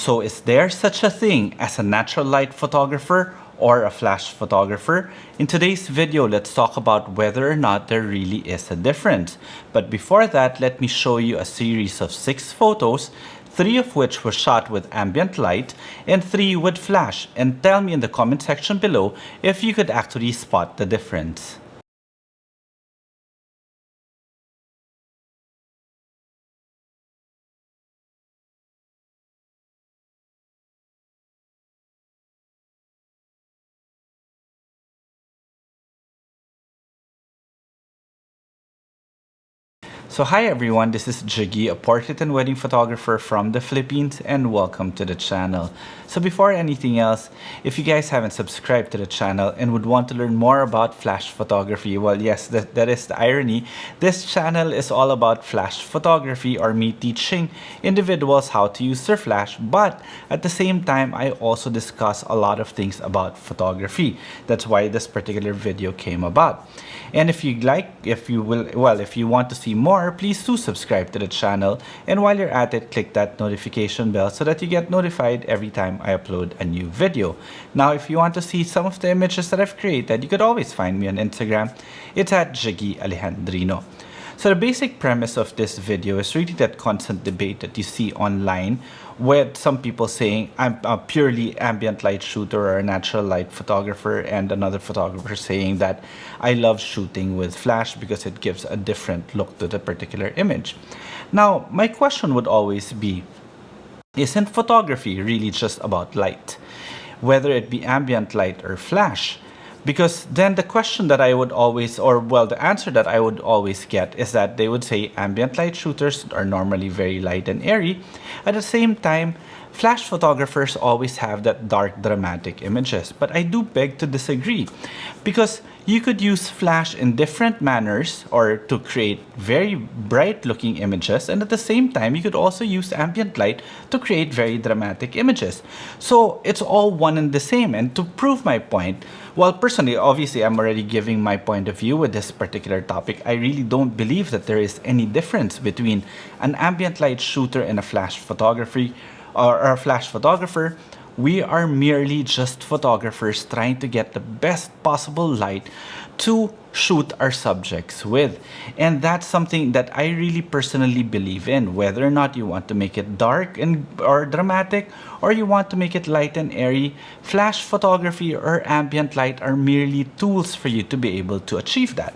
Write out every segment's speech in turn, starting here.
So is there such a thing as a natural light photographer or a flash photographer? In today's video, let's talk about whether or not there really is a difference. But before that, let me show you a series of 6 photos, 3 of which were shot with ambient light and 3 with flash. And tell me in the comment section below if you could actually spot the difference. So hi everyone, this is Jiggie, a portrait and wedding photographer from the Philippines, and welcome to the channel. So before anything else, if you guys haven't subscribed to the channel and would want to learn more about flash photography, well yes, that is the irony. This channel is all about flash photography, or me teaching individuals how to use their flash, but at the same time I also discuss a lot of things about photography. That's why this particular video came about. And if you want to see more, please do subscribe to the channel, and while you're at it, click that notification bell so that you get notified every time I upload a new video. Now, if you want to see some of the images that I've created, you could always find me on Instagram. It's at Jiggie Alejandrino. So the basic premise of this video is really that constant debate that you see online with some people saying I'm a purely ambient light shooter or a natural light photographer, and another photographer saying that I love shooting with flash because it gives a different look to the particular image. Now, my question would always be, isn't photography really just about light? Whether it be ambient light or flash? Because then the question that I would always, the answer that I would always get is that they would say ambient light shooters are normally very light and airy. At the same time, flash photographers always have that dark, dramatic images. But I do beg to disagree, because you could use flash in different manners or to create very bright looking images, and at the same time you could also use ambient light to create very dramatic images. So it's all one and the same. And to prove my point, well, personally, obviously I'm already giving my point of view with this particular topic. I really don't believe that there is any difference between an ambient light shooter and a flash photography or a flash photographer. We are merely just photographers trying to get the best possible light to shoot our subjects with. And that's something that I really personally believe in. Whether or not you want to make it dark or dramatic, or you want to make it light and airy, flash photography or ambient light are merely tools for you to be able to achieve that.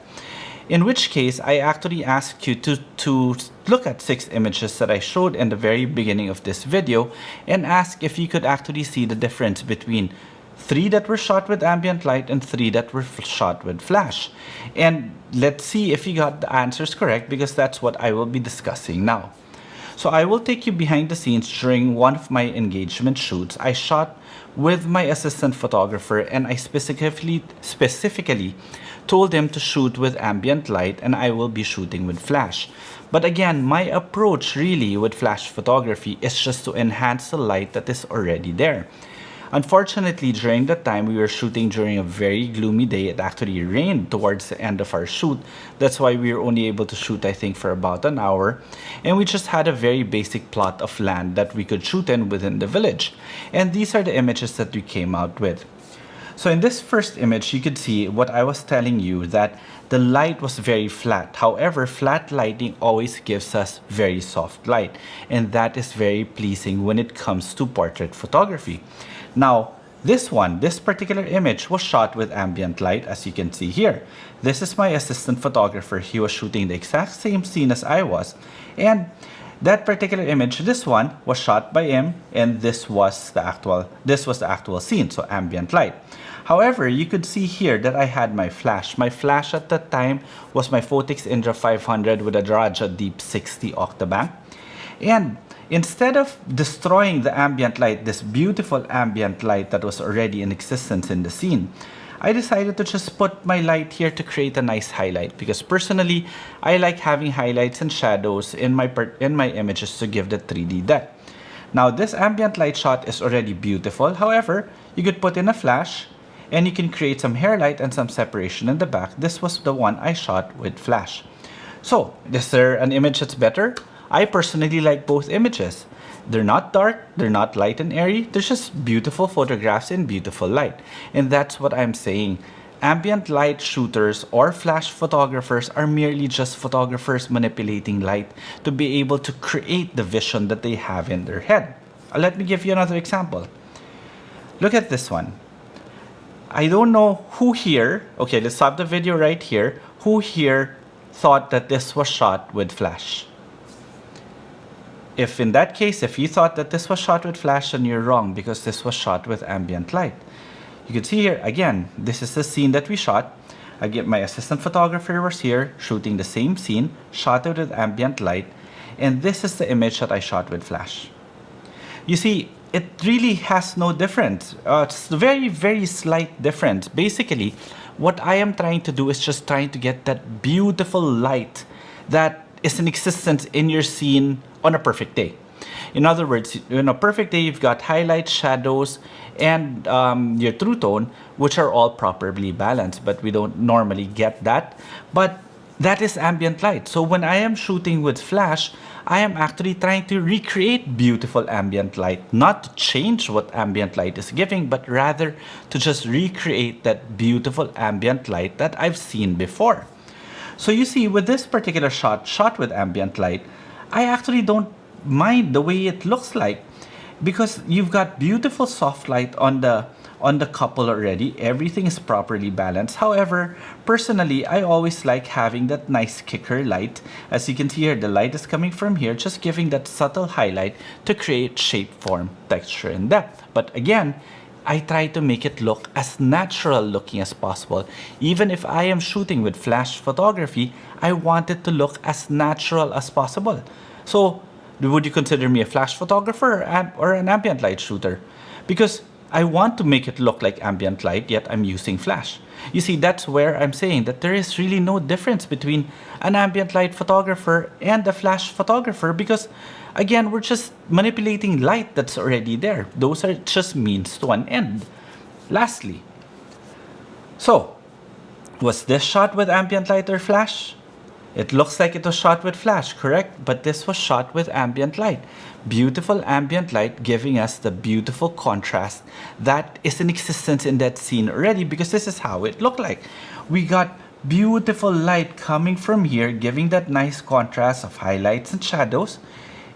In which case, I actually asked you to look at 6 images that I showed in the very beginning of this video and ask if you could actually see the difference between 3 that were shot with ambient light and 3 that were shot with flash. And let's see if you got the answers correct, because that's what I will be discussing now. So I will take you behind the scenes during one of my engagement shoots. I shot with my assistant photographer, and I specifically told him to shoot with ambient light and I will be shooting with flash. But again, my approach really with flash photography is just to enhance the light that is already there. Unfortunately, during that time, we were shooting during a very gloomy day. It actually rained towards the end of our shoot. That's why we were only able to shoot, I think, for about an hour. And we just had a very basic plot of land that we could shoot in within the village. And these are the images that we came out with. So in this first image, you could see what I was telling you, that the light was very flat. However, flat lighting always gives us very soft light. And that is very pleasing when it comes to portrait photography. Now, this particular image was shot with ambient light, as you can see here. This is my assistant photographer. He was shooting the exact same scene as I was. And that particular image, this one, was shot by him, and this was the actual scene, so ambient light. However, you could see here that I had my flash. My flash at that time was my Phottix Indra 500 with a Raja Deep 60 Octabank. And instead of destroying the ambient light, this beautiful ambient light that was already in existence in the scene, I decided to just put my light here to create a nice highlight, because personally, I like having highlights and shadows in my images to give the 3D depth. Now, this ambient light shot is already beautiful. However, you could put in a flash and you can create some hair light and some separation in the back. This was the one I shot with flash. So, is there an image that's better? I personally like both images. They're not dark, they're not light and airy, they're just beautiful photographs in beautiful light. And that's what I'm saying. Ambient light shooters or flash photographers are merely just photographers manipulating light to be able to create the vision that they have in their head. Let me give you another example. Look at this one. I don't know who here, okay, let's stop the video right here, who here thought that this was shot with flash. If in that case, if you thought that this was shot with flash, then you're wrong, because this was shot with ambient light. You can see here, again, this is the scene that we shot. Again, my assistant photographer was here shooting the same scene, shot it with ambient light, and this is the image that I shot with flash. You see, it really has no difference. It's a very, very slight difference. Basically, what I am trying to do is just trying to get that beautiful light that is in existence in your scene on a perfect day. In other words, in a perfect day, you've got highlights, shadows, and your true tone, which are all properly balanced, but we don't normally get that. But that is ambient light. So when I am shooting with flash, I am actually trying to recreate beautiful ambient light, not to change what ambient light is giving, but rather to just recreate that beautiful ambient light that I've seen before. So you see, with this particular shot with ambient light, I actually don't mind the way it looks like, because you've got beautiful soft light on the couple already. Everything is properly balanced. However, personally, I always like having that nice kicker light. As you can see here, the light is coming from here, just giving that subtle highlight to create shape, form, texture, and depth. But again, I try to make it look as natural looking as possible. Even if I am shooting with flash photography, I want it to look as natural as possible. So, would you consider me a flash photographer or an ambient light shooter? Because I want to make it look like ambient light, yet I'm using flash. You see, that's where I'm saying that there is really no difference between an ambient light photographer and a flash photographer, because again, we're just manipulating light that's already there. Those are just means to an end. Lastly, so was this shot with ambient light or flash? It looks like it was shot with flash, correct? But this was shot with ambient light. Beautiful ambient light giving us the beautiful contrast that is in existence in that scene already, because this is how it looked like. We got beautiful light coming from here, giving that nice contrast of highlights and shadows.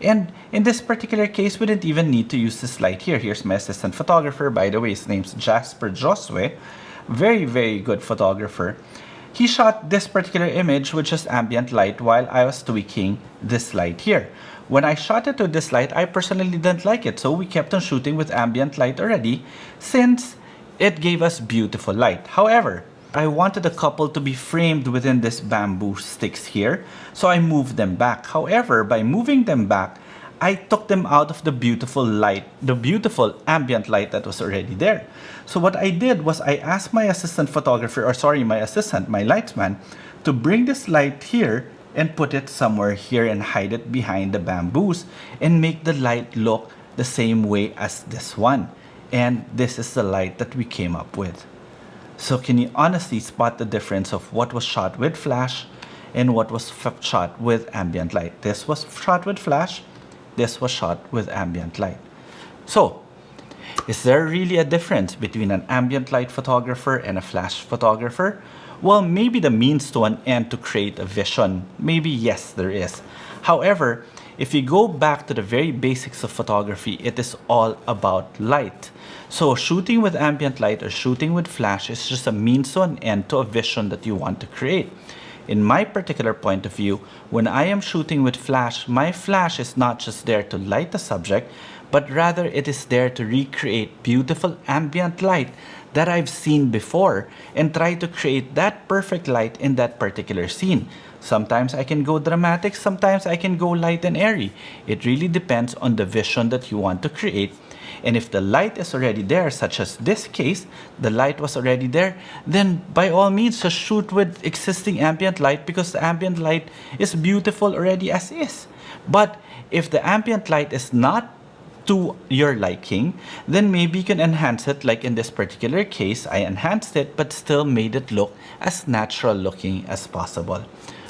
And in this particular case, we didn't even need to use this light here. Here's my assistant photographer. By the way, his name's Jasper Josue. Very, very good photographer. He shot this particular image with just ambient light while I was tweaking this light here. When I shot it with this light, I personally didn't like it, so we kept on shooting with ambient light already, since it gave us beautiful light. However, I wanted the couple to be framed within this bamboo sticks here, so I moved them back. However, by moving them back, I took them out of the beautiful light, the beautiful ambient light that was already there. So what I did was I asked my assistant photographer, or sorry, my assistant, my lightsman, to bring this light here and put it somewhere here and hide it behind the bamboos and make the light look the same way as this one. And this is the light that we came up with. So can you honestly spot the difference of what was shot with flash and what was shot with ambient light? This was shot with flash. This was shot with ambient light. So, is there really a difference between an ambient light photographer and a flash photographer? Well, maybe the means to an end to create a vision. Maybe yes, there is. However, if you go back to the very basics of photography, it is all about light. So shooting with ambient light or shooting with flash is just a means to an end to a vision that you want to create. In my particular point of view, when I am shooting with flash, my flash is not just there to light the subject, but rather it is there to recreate beautiful ambient light that I've seen before and try to create that perfect light in that particular scene. Sometimes I can go dramatic, sometimes I can go light and airy. It really depends on the vision that you want to create. And if the light is already there, such as this case, the light was already there, then by all means just shoot with existing ambient light, because the ambient light is beautiful already as is. But if the ambient light is not to your liking, then maybe you can enhance it. Like in this particular case, I enhanced it but still made it look as natural looking as possible.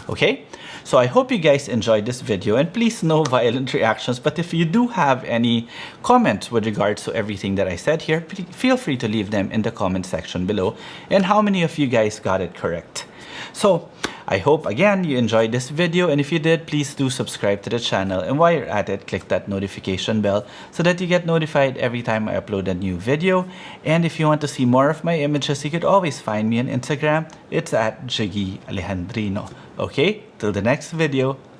Okay, so I hope you guys enjoyed this video, and please no violent reactions, but if you do have any comments with regards to everything that I said here, feel free to leave them in the comment section below, and how many of you guys got it correct. So I hope again you enjoyed this video, and if you did, please do subscribe to the channel, and while you're at it, click that notification bell so that you get notified every time I upload a new video. And if you want to see more of my images, you could always find me on Instagram. It's at Jiggie Alejandrino. Okay, till the next video.